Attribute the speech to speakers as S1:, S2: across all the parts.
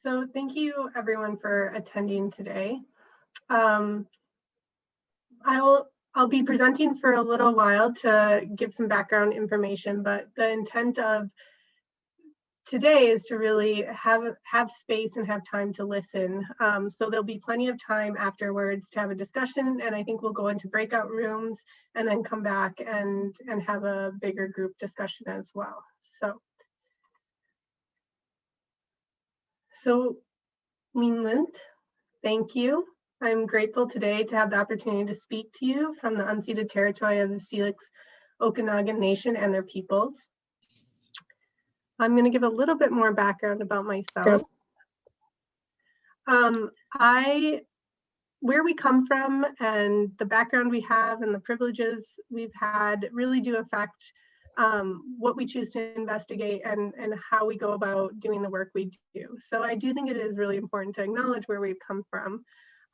S1: So thank you everyone for attending today. I'll be presenting for a little while to give some background information, but the intent of today is to really have space and have time to listen. So there'll be plenty of time afterwards to have a discussion, and I think we'll go into breakout rooms and then come back and have a bigger group discussion as well. So Minlint, thank you. I'm grateful today to have the opportunity to speak to you from the unceded territory of the Syilx Okanagan Nation and their peoples. I'm going to give a little bit more background about myself. Where we come from and the background we have and the privileges we've had really do affect what we choose to investigate and how we go about doing the work we do. So I do think it is really important to acknowledge where we've come from.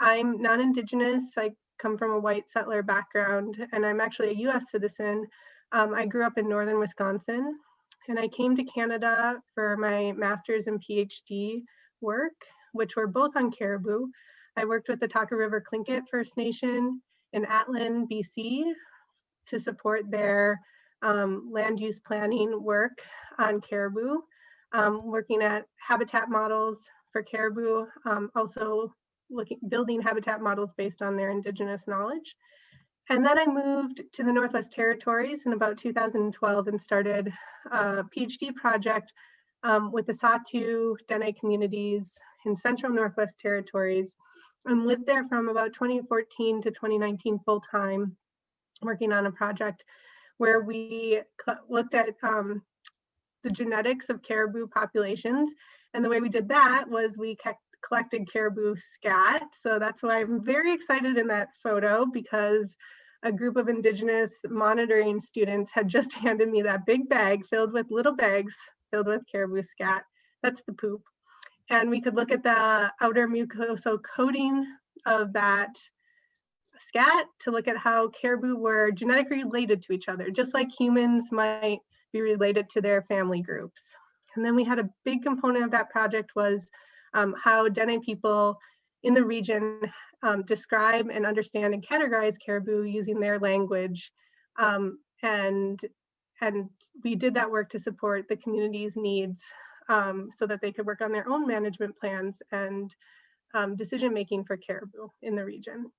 S1: I'm non-Indigenous. I come from a white settler background, and I'm actually a US citizen. I grew up in northern Wisconsin, and I came to Canada for my master's and PhD work, which were both on Caribou. I worked with the Taka River Tlingit First Nation in Atlin, BC, to support their land use planning work on Caribou, working at habitat models for Caribou, also building habitat models based on their Indigenous knowledge. And then I moved to the Northwest Territories in about 2012 and started a PhD project with the Sahtu Dene communities in Central Northwest Territories, and lived there from about 2014 to 2019 full-time, working on a project where we looked at the genetics of caribou populations. And the way we did that was we collected caribou scat. So that's why I'm very excited in that photo, because a group of Indigenous monitoring students had just handed me that big bag filled with little bags filled with caribou scat. That's the poop. And we could look at the outer mucosal coating of that scat to look at how caribou were genetically related to each other, just like humans might be related to their family groups. And then we had a big component of that project was how Dene people in the region describe and understand and categorize caribou using their language. And we did that work to support the community's needs so that they could work on their own management plans and decision-making for caribou in the region.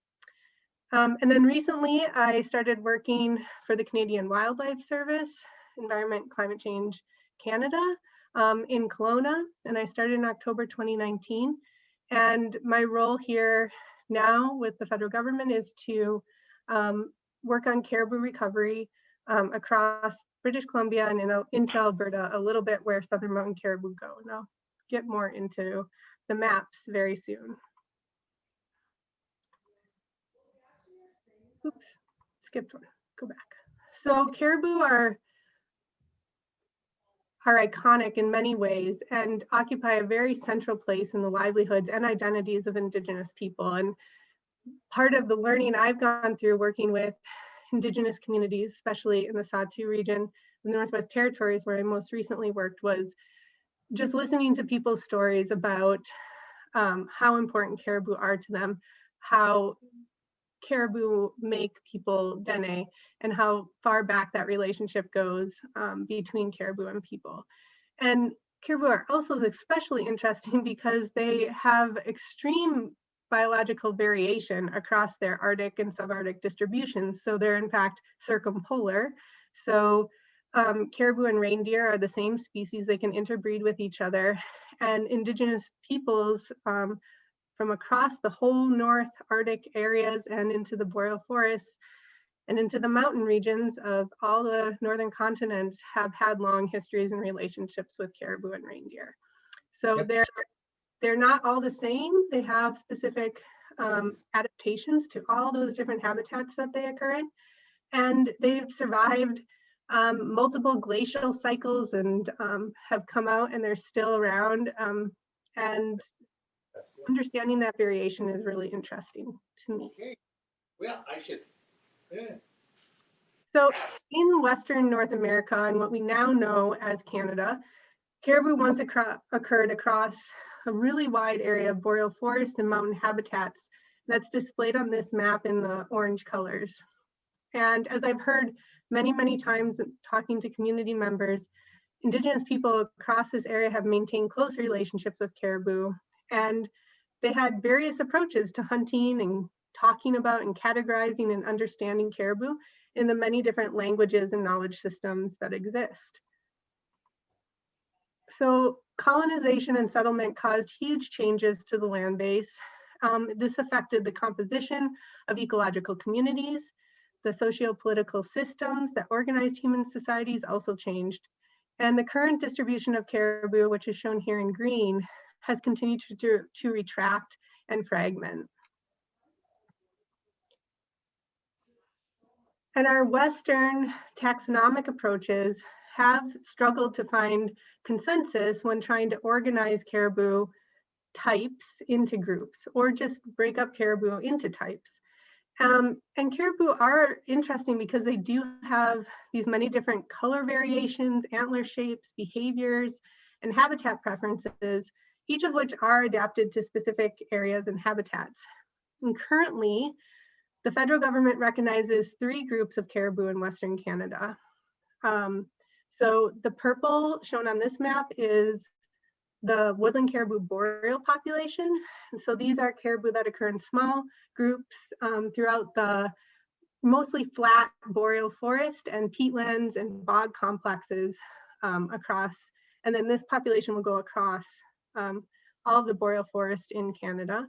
S1: And then recently I started working for the Canadian Wildlife Service, Environment and Climate Change Canada in Kelowna, and I started in October 2019. And my role here now with the federal government is to work on caribou recovery across British Columbia and into Alberta, a little bit where Southern Mountain caribou go. And I'll get more into the maps very soon. Oops, skipped one, go back. So caribou are iconic in many ways and occupy a very central place in the livelihoods and identities of Indigenous people. And part of the learning I've gone through working with Indigenous communities, especially in the Sahtu region, the Northwest Territories, where I most recently worked, was just listening to people's stories about how important caribou are to them, how caribou make people Dene, and how far back that relationship goes between caribou and people. And caribou are also especially interesting because they have extreme biological variation across their Arctic and subarctic distributions. So they're in fact circumpolar. So caribou and reindeer are the same species. They can interbreed with each other. And Indigenous peoples from across the whole North Arctic areas and into the boreal forests and into the mountain regions of all the northern continents have had long histories and relationships with caribou and reindeer. So they're not all the same. They have specific adaptations to all those different habitats that they occur in. And they've survived multiple glacial cycles and have come out, and they're still around. And understanding that variation is really interesting to me.
S2: Okay. Well, I should. Yeah.
S1: So in Western North America and what we now know as Canada, caribou once occurred across a really wide area of boreal forest and mountain habitats that's displayed on this map in the orange colors. And as I've heard many times talking to community members, Indigenous people across this area have maintained close relationships with caribou, and they had various approaches to hunting and talking about and categorizing and understanding caribou in the many different languages and knowledge systems that exist. So colonization and settlement caused huge changes to the land base. This affected the composition of ecological communities. The socio-political systems that organized human societies also changed. And the current distribution of caribou, which is shown here in green, has continued to retract and fragment. And our Western taxonomic approaches have struggled to find consensus when trying to organize caribou types into groups, or just break up caribou into types. And caribou are interesting because they do have these many different color variations, antler shapes, behaviors, and habitat preferences, each of which are adapted to specific areas and habitats. And currently, the federal government recognizes 3 groups of caribou in Western Canada. So the purple shown on this map is the woodland caribou boreal population. And so these are caribou that occur in small groups throughout the mostly flat boreal forest and peatlands and bog complexes across. And then this population will go across all of the boreal forest in Canada.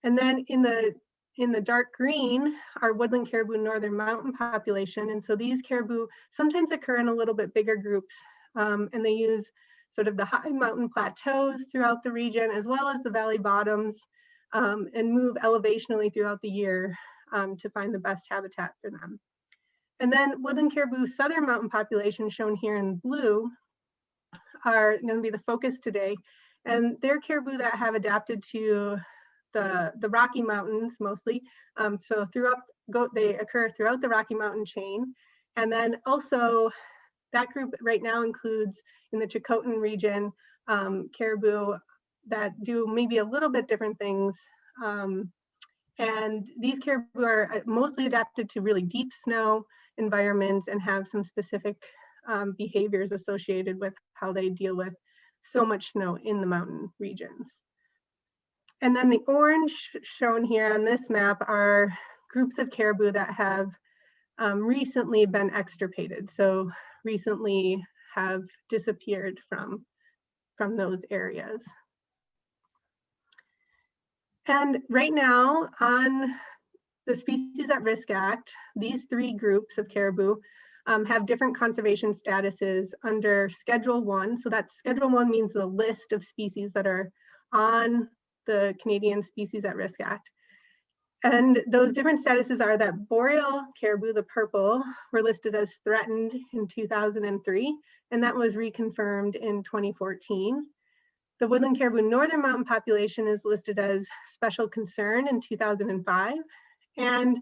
S1: And then in the dark green are woodland caribou northern mountain population. And so these caribou sometimes occur in a little bit bigger groups, and they use sort of the high mountain plateaus throughout the region, as well as the valley bottoms, and move elevationally throughout the year to find the best habitat for them. And then woodland caribou southern mountain population, shown here in blue, are going to be the focus today. And they're caribou that have adapted to the Rocky Mountains mostly. So they occur throughout the Rocky Mountain chain. And then also that group right now includes in the Chilcotin region, caribou that do maybe a little bit different things. And these caribou are mostly adapted to really deep snow environments and have some specific behaviors associated with how they deal with so much snow in the mountain regions. And then the orange shown here on this map are groups of caribou that have recently been extirpated. So recently have disappeared from those areas. And right now on the Species at Risk Act, these 3 groups of caribou have different conservation statuses under Schedule 1. So that Schedule 1 means the list of species that are on the Canadian Species at Risk Act. And those different statuses are that boreal caribou, the purple, were listed as threatened in 2003, and that was reconfirmed in 2014. The woodland caribou northern mountain population is listed as special concern in 2005, and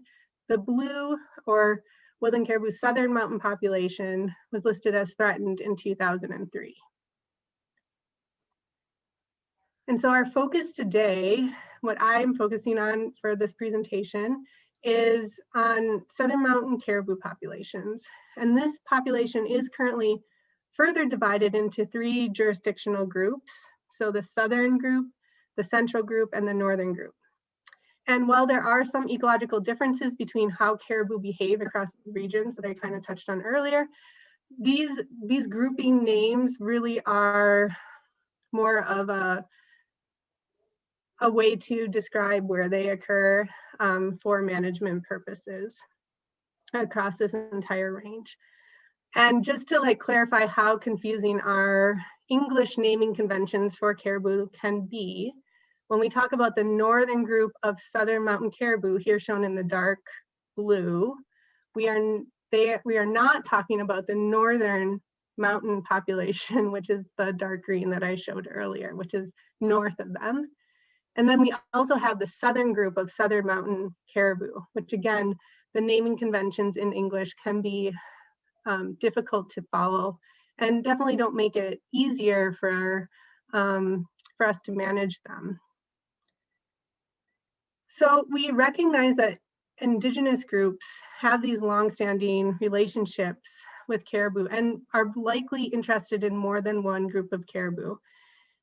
S1: the blue or woodland caribou southern mountain population was listed as threatened in 2003. And so our focus today, what I'm focusing on for this presentation, is on southern mountain caribou populations. And this population is currently further divided into 3 jurisdictional groups. So the southern group, the central group, and the northern group. And while there are some ecological differences between how caribou behave across regions that I kind of touched on earlier, these grouping names really are more of a way to describe where they occur for management purposes across this entire range. And just to clarify how confusing our English naming conventions for caribou can be, when we talk about the northern group of southern mountain caribou, here shown in the dark blue, we are not talking about the northern mountain population, which is the dark green that I showed earlier, which is north of them. And then we also have the southern group of southern mountain caribou, which again, the naming conventions in English can be difficult to follow and definitely don't make it easier for for us to manage them. So we recognize that Indigenous groups have these longstanding relationships with caribou and are likely interested in more than one group of caribou.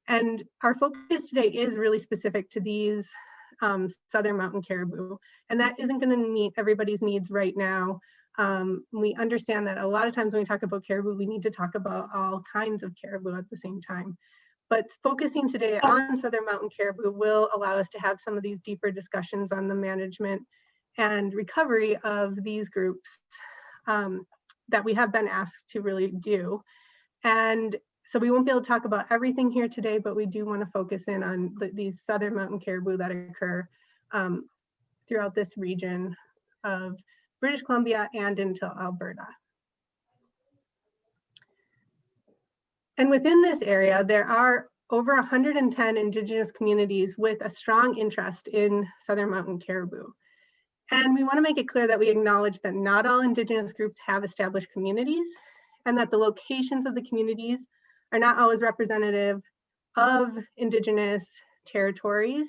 S1: And our focus today is really specific to these southern mountain caribou, and that isn't going to meet everybody's needs right now. We understand that a lot of times when we talk about caribou, we need to talk about all kinds of caribou at the same time. But focusing today on southern mountain caribou will allow us to have some of these deeper discussions on the management and recovery of these groups that we have been asked to really do. And so we won't be able to talk about everything here today, but we do want to focus in on these southern mountain caribou that occur throughout this region of British Columbia and into Alberta. And within this area, there are over 110 Indigenous communities with a strong interest in southern mountain caribou. And we want to make it clear that we acknowledge that not all Indigenous groups have established communities, and that the locations of the communities are not always representative of Indigenous territories.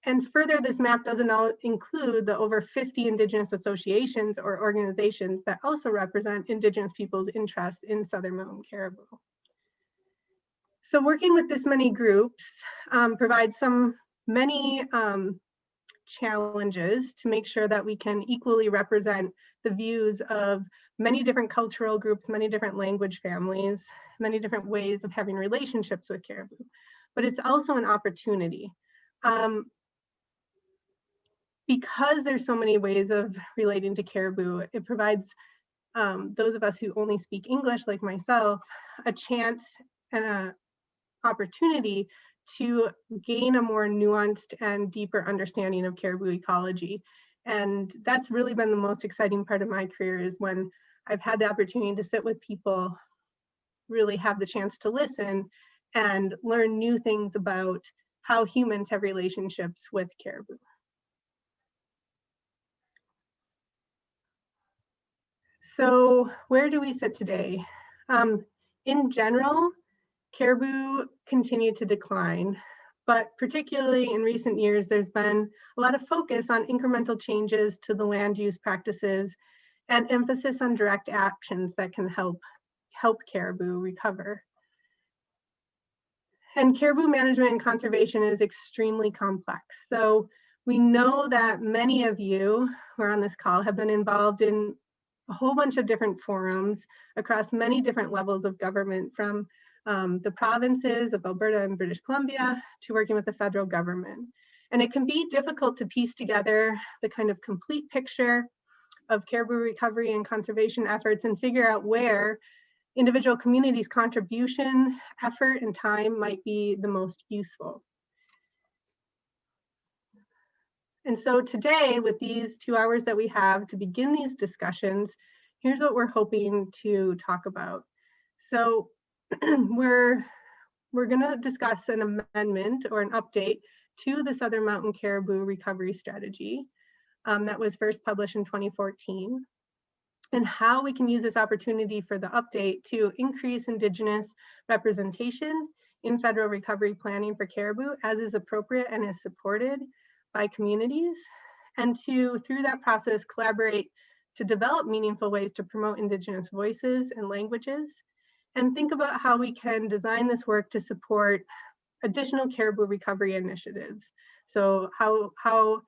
S1: And further, this map doesn't include the over 50 Indigenous associations or organizations that also represent Indigenous people's interest in southern mountain caribou. So working with this many groups provides many challenges to make sure that we can equally represent the views of many different cultural groups, many different language families, many different ways of having relationships with caribou. But it's also an opportunity. Because there's so many ways of relating to caribou, it provides those of us who only speak English, like myself, a chance and an opportunity to gain a more nuanced and deeper understanding of caribou ecology. And that's really been the most exciting part of my career, is when I've had the opportunity to sit with people, really have the chance to listen and learn new things about how humans have relationships with caribou. So where do we sit today? In general, caribou continue to decline, but particularly in recent years, there's been a lot of focus on incremental changes to the land use practices and emphasis on direct actions that can help caribou recover. And caribou management and conservation is extremely complex. So we know that many of you who are on this call have been involved in a whole bunch of different forums across many different levels of government, from the provinces of Alberta and British Columbia to working with the federal government. And it can be difficult to piece together the kind of complete picture of caribou recovery and conservation efforts and figure out where individual communities' contribution, effort, and time might be the most useful. And so today, with these 2 hours that we have to begin these discussions, here's what we're hoping to talk about. So we're going to discuss an amendment or an update to the Southern Mountain Caribou Recovery Strategy that was first published in 2014, and how we can use this opportunity for the update to increase Indigenous representation in federal recovery planning for caribou as is appropriate and is supported by communities, and to, through that process, collaborate to develop meaningful ways to promote Indigenous voices and languages, and think about how we can design this work to support additional caribou recovery initiatives. So how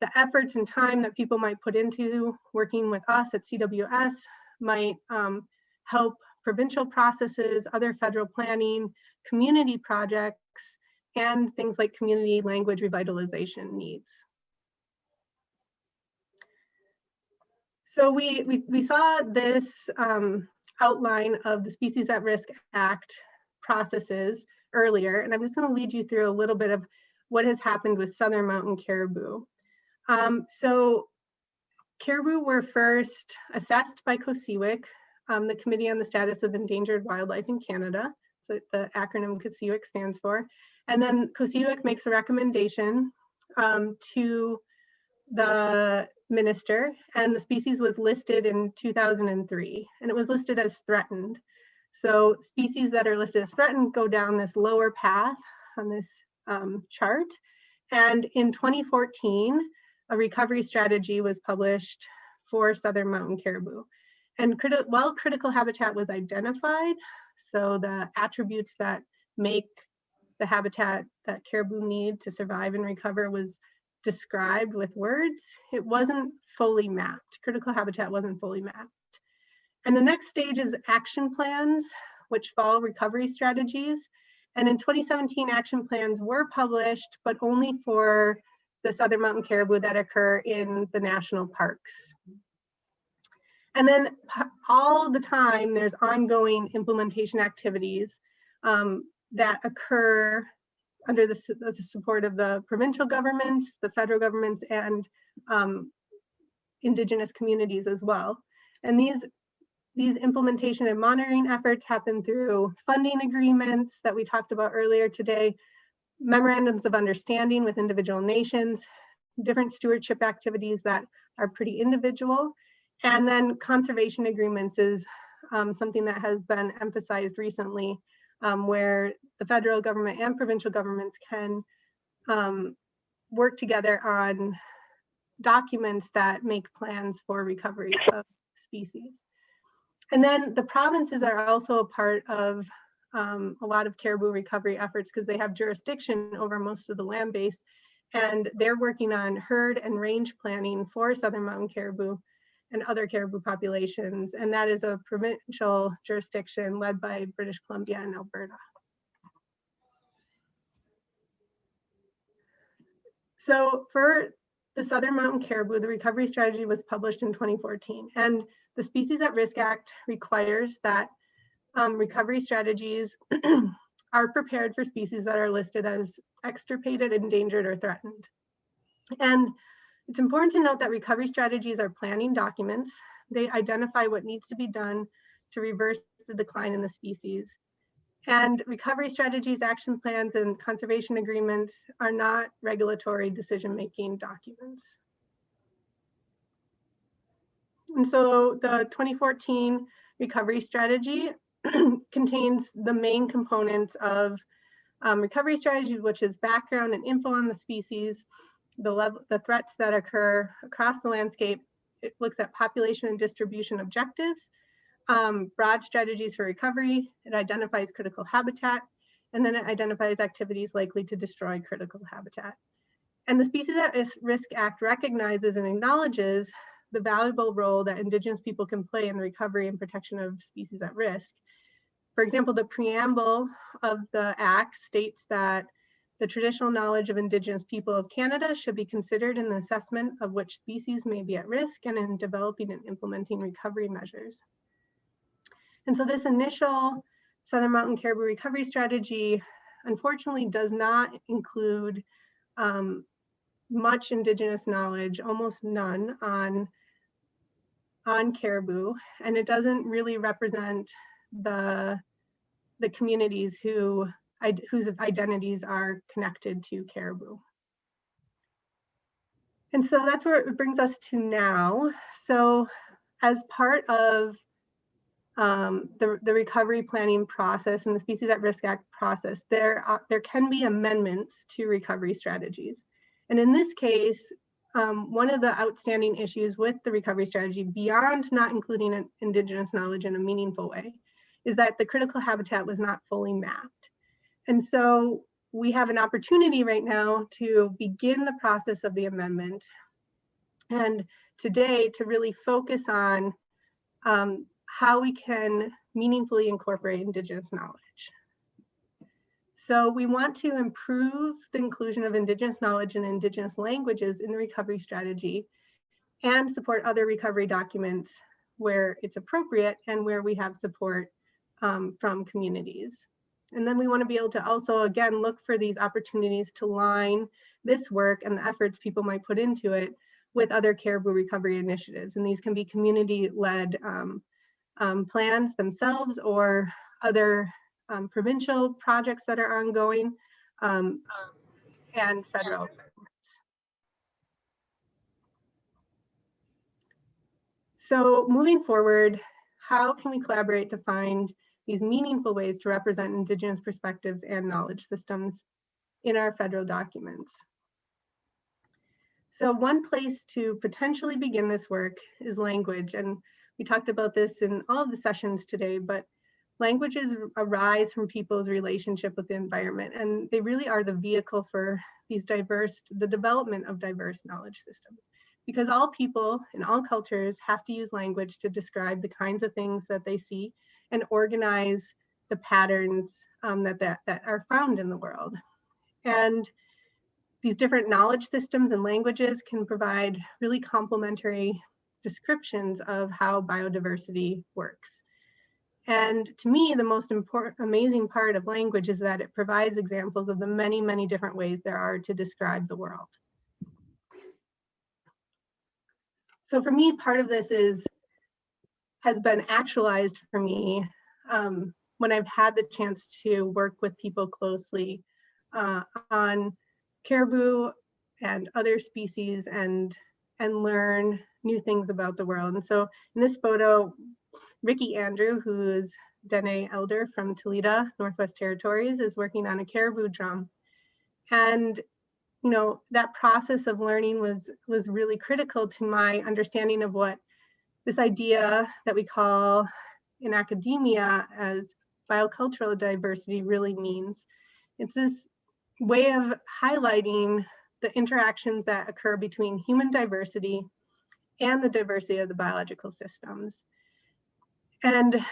S1: the efforts and time that people might put into working with us at CWS might help provincial processes, other federal planning, community projects, and things like community language revitalization needs. So we saw this outline of the Species at Risk Act processes earlier, and I'm just going to lead you through a little bit of what has happened with Southern Mountain caribou. So caribou were first assessed by COSEWIC, the Committee on the Status of Endangered Wildlife in Canada, so the acronym COSEWIC stands for. And then COSEWIC makes a recommendation to the minister, and the species was listed in 2003, and it was listed as threatened. So species that are listed as threatened go down this lower path on this chart. And in 2014, a recovery strategy was published for southern mountain caribou. And while critical habitat was identified, so the attributes that make the habitat that caribou need to survive and recover was described with words, it wasn't fully mapped. Critical habitat wasn't fully mapped. And the next stage is action plans, which follow recovery strategies. And in 2017, action plans were published, but only for the southern mountain caribou that occur in the national parks. And then all the time, there's ongoing implementation activities that occur under the support of the provincial governments, the federal governments, and Indigenous communities as well. And these implementation and monitoring efforts happen through funding agreements that we talked about earlier today, memorandums of understanding with individual nations, different stewardship activities that are pretty individual, and then conservation agreements is something that has been emphasized recently, where the federal government and provincial governments can work together on documents that make plans for recovery of species. And then the provinces are also a part of a lot of caribou recovery efforts because they have jurisdiction over most of the land base, and they're working on herd and range planning for southern mountain caribou and other caribou populations, and that is a provincial jurisdiction led by British Columbia and Alberta. So for the southern mountain caribou, the recovery strategy was published in 2014, and the Species at Risk Act requires that recovery strategies are prepared for species that are listed as extirpated, endangered, or threatened. And it's important to note that recovery strategies are planning documents. They identify what needs to be done to reverse the decline in the species. And recovery strategies, action plans, and conservation agreements are not regulatory decision-making documents. And so the 2014 recovery strategy contains the main components of recovery strategies, which is background and info on the species, the threats that occur across the landscape. It looks at population and distribution objectives, broad strategies for recovery. It identifies critical habitat, and then it identifies activities likely to destroy critical habitat. And the Species at Risk Act recognizes and acknowledges the valuable role that Indigenous people can play in the recovery and protection of species at risk. For example, the preamble of the Act states that the traditional knowledge of Indigenous people of Canada should be considered in the assessment of which species may be at risk and in developing and implementing recovery measures. And so this initial Southern Mountain Caribou recovery strategy, unfortunately, does not include much Indigenous knowledge, almost none, on caribou, and it doesn't really represent the communities whose identities are connected to caribou. And so that's where it brings us to now. So as part of the recovery planning process and the Species at Risk Act process, there can be amendments to recovery strategies. And in this case, one of the outstanding issues with the recovery strategy, beyond not including Indigenous knowledge in a meaningful way, is that the critical habitat was not fully mapped. And so we have an opportunity right now to begin the process of the amendment, and today to really focus on how we can meaningfully incorporate Indigenous knowledge. So we want to improve the inclusion of Indigenous knowledge and Indigenous languages in the recovery strategy and support other recovery documents where it's appropriate and where we have support from communities. And then we want to be able to also, again, look for these opportunities to line this work and the efforts people might put into it with other caribou recovery initiatives. And these can be community-led plans themselves or other provincial projects that are ongoing and federal. So moving forward, how can we collaborate to find these meaningful ways to represent Indigenous perspectives and knowledge systems in our federal documents. So one place to potentially begin this work is language. And we talked about this in all of the sessions today, but languages arise from people's relationship with the environment, and they really are the vehicle for the development of diverse knowledge systems. Because all people in all cultures have to use language to describe the kinds of things that they see and organize the patterns that are found in the world. And these different knowledge systems and languages can provide really complementary descriptions of how biodiversity works. And to me, the most amazing part of language is that it provides examples of the many, many different ways there are to describe the world. So for me, part of this has been actualized for me when I've had the chance to work with people closely on caribou and other species and learn new things about the world. And so in this photo, Ricky Andrew, who is Dene elder from Toledo, Northwest Territories, is working on a caribou drum. And you know, that process of learning was really critical to my understanding of what this idea that we call in academia as biocultural diversity really means. It's this way of highlighting the interactions that occur between human diversity and the diversity of the biological systems. And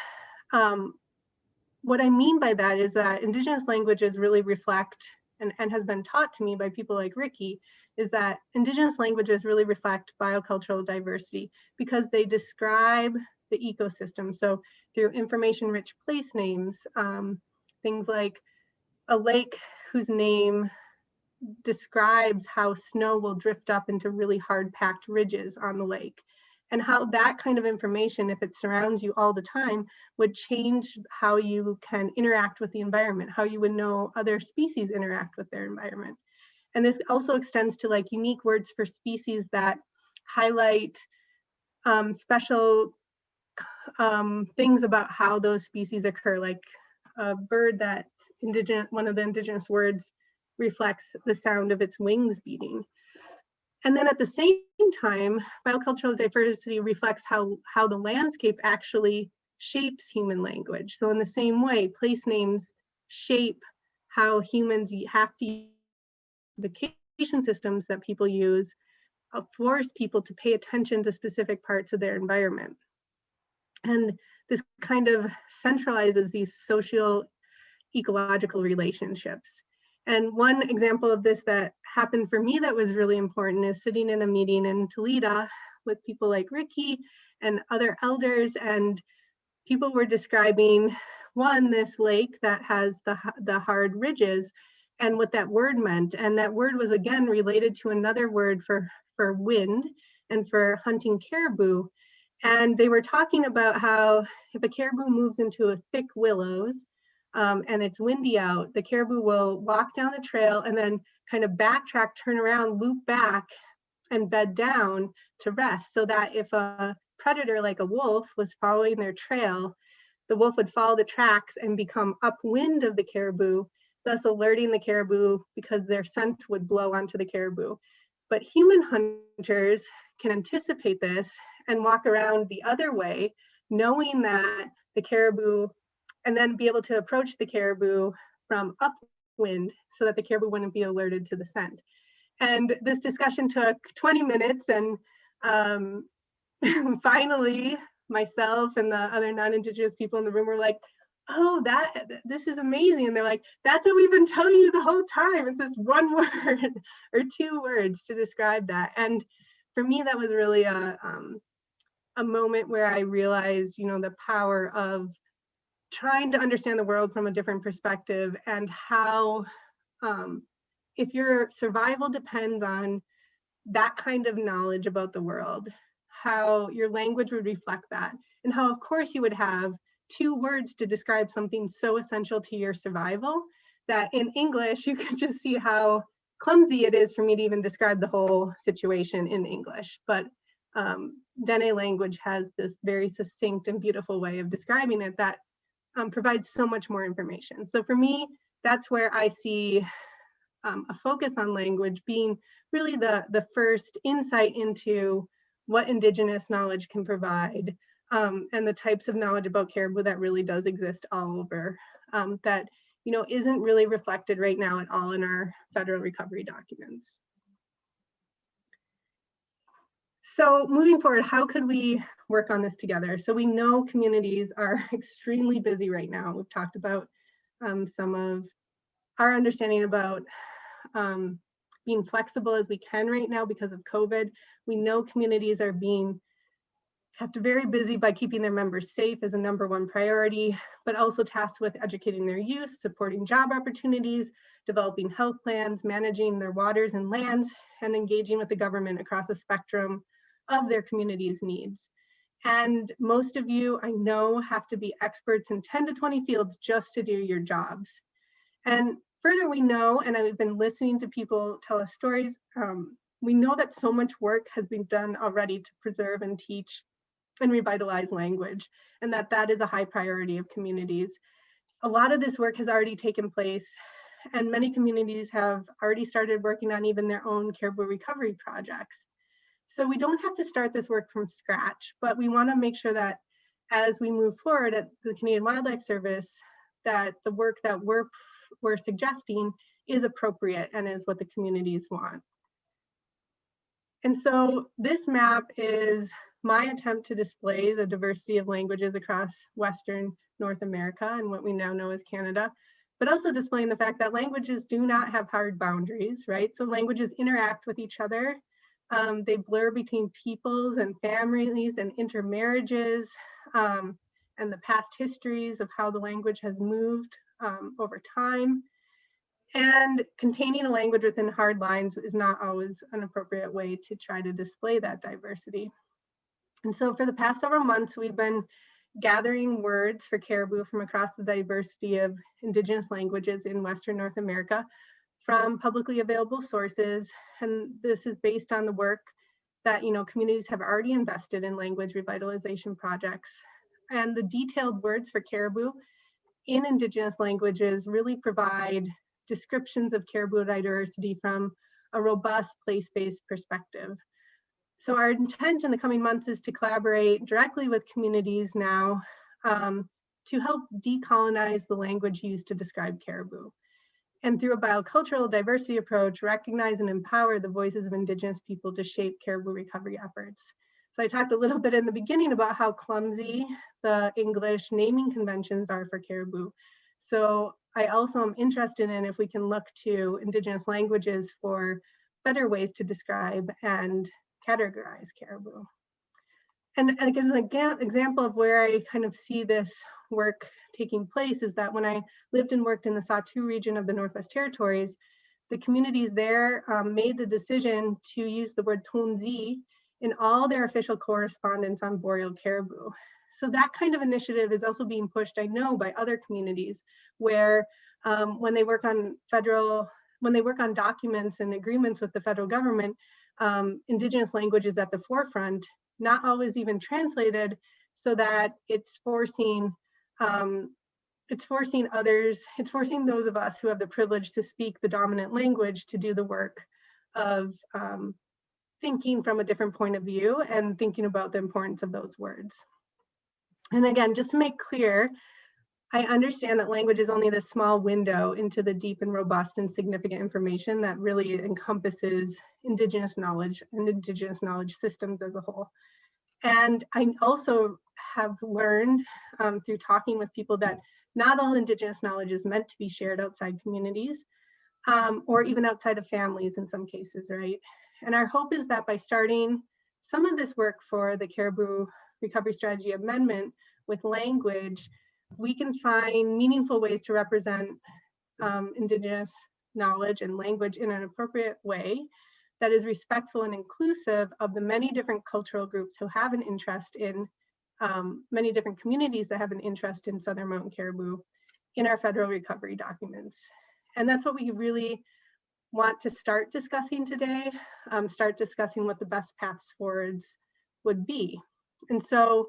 S1: what I mean by that is that Indigenous languages really reflect, and has been taught to me by people like Ricky, is that Indigenous languages really reflect biocultural diversity because they describe the ecosystem. So through information-rich place names, things like a lake whose name describes how snow will drift up into really hard-packed ridges on the lake, and how that kind of information, if it surrounds you all the time, would change how you can interact with the environment, how you would know other species interact with their environment. And this also extends to like unique words for species that highlight special things about how those species occur, like a bird that's one of the Indigenous words reflects the sound of its wings beating. And then at the same time, biocultural diversity reflects how the landscape actually shapes human language. So in the same way, place names shape how humans have to use the communication systems that people use, force people to pay attention to specific parts of their environment. And this kind of centralizes these social ecological relationships. And one example of this that happened for me that was really important is sitting in a meeting in Toledo with people like Ricky and other elders, and people were describing this lake that has the hard ridges and what that word meant. And that word was again related to another word for wind and for hunting caribou. And they were talking about how if a caribou moves into a thick willows, and it's windy out, the caribou will walk down the trail and then kind of backtrack, turn around, loop back, and bed down to rest, so that if a predator like a wolf was following their trail, the wolf would follow the tracks and become upwind of the caribou, thus alerting the caribou because their scent would blow onto the caribou. But human hunters can anticipate this and walk around the other way, knowing that the caribou, and then be able to approach the caribou from upwind so that the caribou wouldn't be alerted to the scent. And this discussion took 20 minutes, and finally myself and the other non-Indigenous people in the room were like, oh, this is amazing. And they're like, that's what we've been telling you the whole time. It's this one word or two words to describe that. And for me, that was really a moment where I realized, you know, the power of trying to understand the world from a different perspective, and how if your survival depends on that kind of knowledge about the world, how your language would reflect that, and how of course you would have two words to describe something so essential to your survival that in English you could just see how clumsy it is for me to even describe the whole situation in English. But Dene language has this very succinct and beautiful way of describing it that provides so much more information. So for me, that's where I see a focus on language being really the first insight into what Indigenous knowledge can provide, and the types of knowledge about caribou that really does exist all over, that isn't really reflected right now at all in our federal recovery documents. So moving forward, how could we work on this together? So we know communities are extremely busy right now. We've talked about some of our understanding about being flexible as we can right now because of COVID. We know communities are being kept very busy by keeping their members safe as a #1 priority, but also tasked with educating their youth, supporting job opportunities, developing health plans, managing their waters and lands, and engaging with the government across a spectrum of their community's needs. And most of you, I know, have to be experts in 10 to 20 fields just to do your jobs. And further, we know, and I've been listening to people tell us stories, we know that so much work has been done already to preserve and teach and revitalize language, and that is a high priority of communities. A lot of this work has already taken place, and many communities have already started working on even their own caribou recovery projects. So we don't have to start this work from scratch, but we want to make sure that as we move forward at the Canadian Wildlife Service, that the work that we're suggesting is appropriate and is what the communities want. And so this map is my attempt to display the diversity of languages across Western North America and what we now know as Canada, but also displaying the fact that languages do not have hard boundaries, right? So languages interact with each other. They blur between peoples and families and intermarriages, and the past histories of how the language has moved over time. And containing a language within hard lines is not always an appropriate way to try to display that diversity. And so for the past several months, we've been gathering words for caribou from across the diversity of Indigenous languages in Western North America from publicly available sources. And this is based on the work that communities have already invested in language revitalization projects. And the detailed words for caribou in Indigenous languages really provide descriptions of caribou diversity from a robust place-based perspective. So our intent in the coming months is to collaborate directly with communities now to help decolonize the language used to describe caribou. And through a biocultural diversity approach, recognize and empower the voices of Indigenous people to shape caribou recovery efforts. So I talked a little bit in the beginning about how clumsy the English naming conventions are for caribou. So I also am interested in if we can look to Indigenous languages for better ways to describe and categorize caribou. And again, an example of where I kind of see this work taking place is that when I lived and worked in the Sahtu region of the Northwest Territories, the communities there made the decision to use the word tonzi in all their official correspondence on boreal caribou. So that kind of initiative is also being pushed, I know, by other communities where when they work on documents and agreements with the federal government, Indigenous language is at the forefront, not always even translated, so that it's forcing those of us who have the privilege to speak the dominant language to do the work of thinking from a different point of view and thinking about the importance of those words. And again, just to make clear, I understand that language is only this small window into the deep and robust and significant information that really encompasses Indigenous knowledge and Indigenous knowledge systems as a whole. And I also have learned through talking with people that not all Indigenous knowledge is meant to be shared outside communities or even outside of families in some cases, right? And our hope is that by starting some of this work for the Caribou Recovery Strategy Amendment with language, we can find meaningful ways to represent Indigenous knowledge and language in an appropriate way that is respectful and inclusive of the many different cultural groups who have an interest in, many different communities that have an interest in Southern Mountain Caribou in our federal recovery documents. And that's what we really want to start discussing today, start discussing what the best paths forwards would be. And so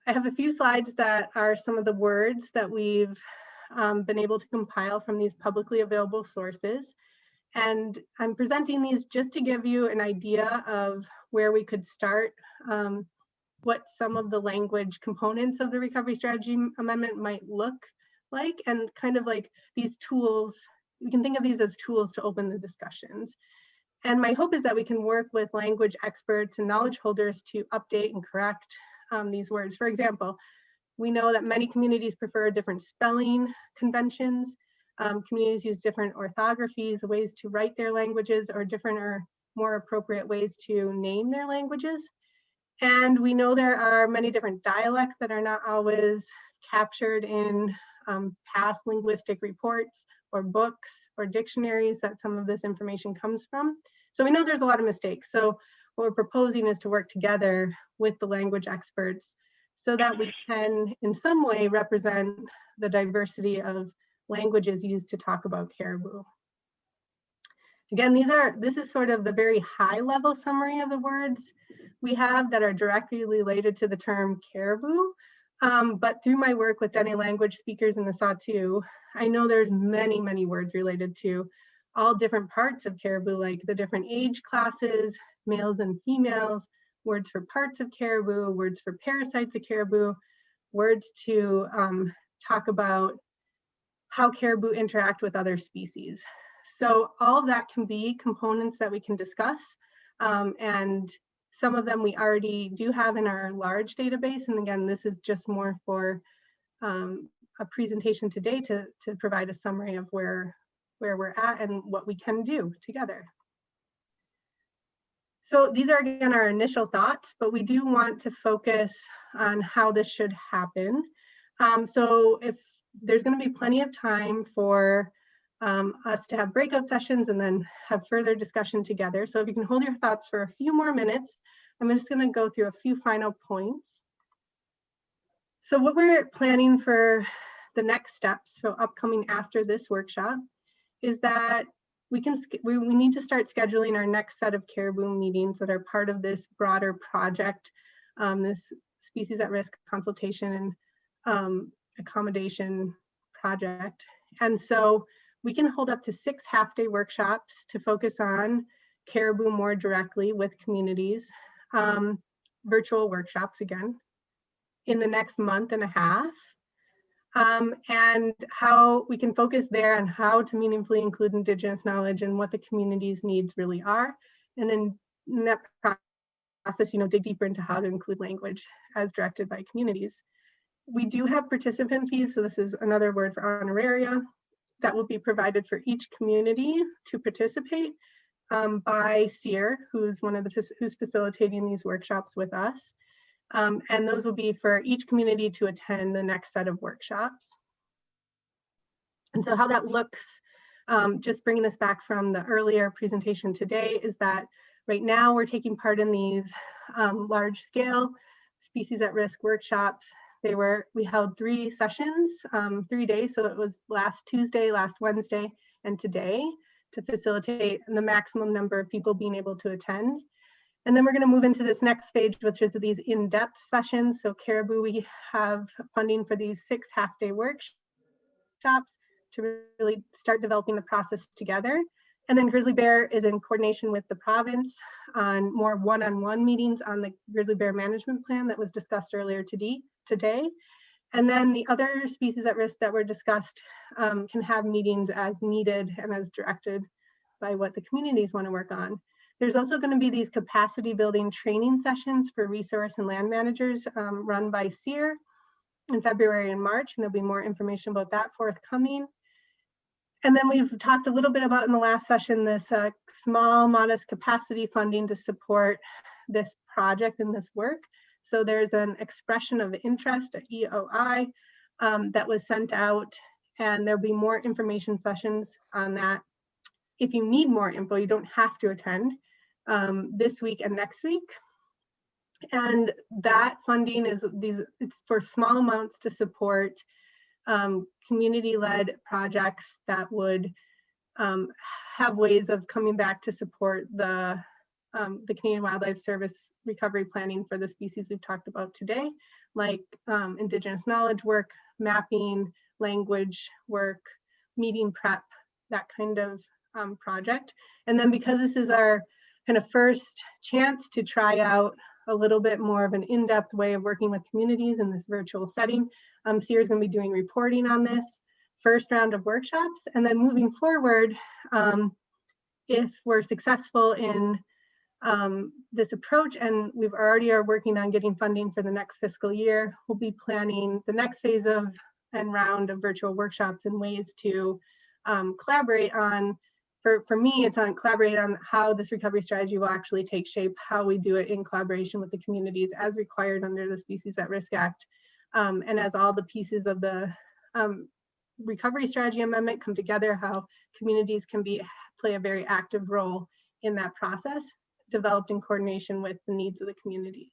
S1: I have a few slides that are some of the words that we've been able to compile from these publicly available sources. And I'm presenting these just to give you an idea of where we could start, what some of the language components of the Recovery Strategy Amendment might look like, and kind of like these tools, we can think of these as tools to open the discussions. And my hope is that we can work with language experts and knowledge holders to update and correct these words. For example, we know that many communities prefer different spelling conventions. Communities use different orthographies, ways to write their languages, or different or more appropriate ways to name their languages. And we know there are many different dialects that are not always captured in past linguistic reports or books or dictionaries that some of this information comes from. So we know there's a lot of mistakes. So what we're proposing is to work together with the language experts so that we can in some way represent the diversity of languages used to talk about caribou. Again, this is sort of the very high level summary of the words we have that are directly related to the term caribou. But through my work with Dene language speakers in the Sahtu, I know there's many, many words related to all different parts of caribou, like the different age classes, males and females, words for parts of caribou, words for parasites of caribou, words to talk about how caribou interact with other species. So all of that can be components that we can discuss, and some of them we already do have in our large database. And again, this is just more for a presentation today to provide a summary of where we're at and what we can do together. So these are again our initial thoughts, but we do want to focus on how this should happen. So if there's going to be plenty of time for us to have breakout sessions and then have further discussion together. So if you can hold your thoughts for a few more minutes, I'm just going to go through a few final points. So what we're planning for the next steps, so upcoming after this workshop, is that we need to start scheduling our next set of caribou meetings that are part of this broader project, this species at risk consultation and accommodation project. And so we can hold up to 6 half-day workshops to focus on caribou more directly with communities, virtual workshops again, in the next month and a half. And how we can focus there on how to meaningfully include Indigenous knowledge and what the community's needs really are. And then in that process, dig deeper into how to include language as directed by communities. We do have participant fees, so this is another word for honoraria, that will be provided for each community to participate by SEER, who's who's facilitating these workshops with us. And those will be for each community to attend the next set of workshops. And so how that looks, just bringing this back from the earlier presentation today, is that right now we're taking part in these large scale species at risk workshops. We held 3 sessions, 3 days. So it was last Tuesday, last Wednesday, and today to facilitate the maximum number of people being able to attend. And then we're going to move into this next phase, which is these in-depth sessions. So Caribou, we have funding for these 6 half-day workshops to really start developing the process together. And then Grizzly Bear is in coordination with the province on more one-on-one meetings on the Grizzly Bear management plan that was discussed earlier today. And then the other species at risk that were discussed can have meetings as needed and as directed by what the communities want to work on. There's also going to be these capacity building training sessions for resource and land managers run by SEER in February and March, and there'll be more information about that forthcoming. And then we've talked a little bit about in the last session this small, modest capacity funding to support this project and this work. So there's an expression of interest, an EOI, that was sent out, and there'll be more information sessions on that. If you need more info, you don't have to attend this week and next week. And that funding it's for small amounts to support community-led projects that would have ways of coming back to support the the Canadian Wildlife Service recovery planning for the species we've talked about today, like Indigenous knowledge work, mapping, language work, meeting prep, that kind of project. And then because this is our kind of first chance to try out a little bit more of an in-depth way of working with communities in this virtual setting, SARA is going to be doing reporting on this first round of workshops. And then moving forward, if we're successful in this approach, and we've already are working on getting funding for the next fiscal year, we'll be planning the next phase of and round of virtual workshops and ways to collaborate on, for me, it's on collaborate on how this recovery strategy will actually take shape, how we do it in collaboration with the communities as required under the Species at Risk Act. And as all the pieces of the recovery strategy amendment come together, how communities can play a very active role in that process, developed in coordination with the needs of the communities.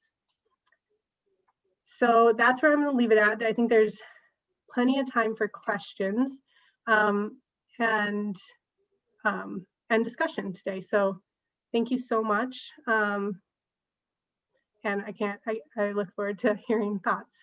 S1: So that's where I'm going to leave it at. I think there's plenty of time for questions and discussion today. So thank you so much. And I look forward to hearing thoughts.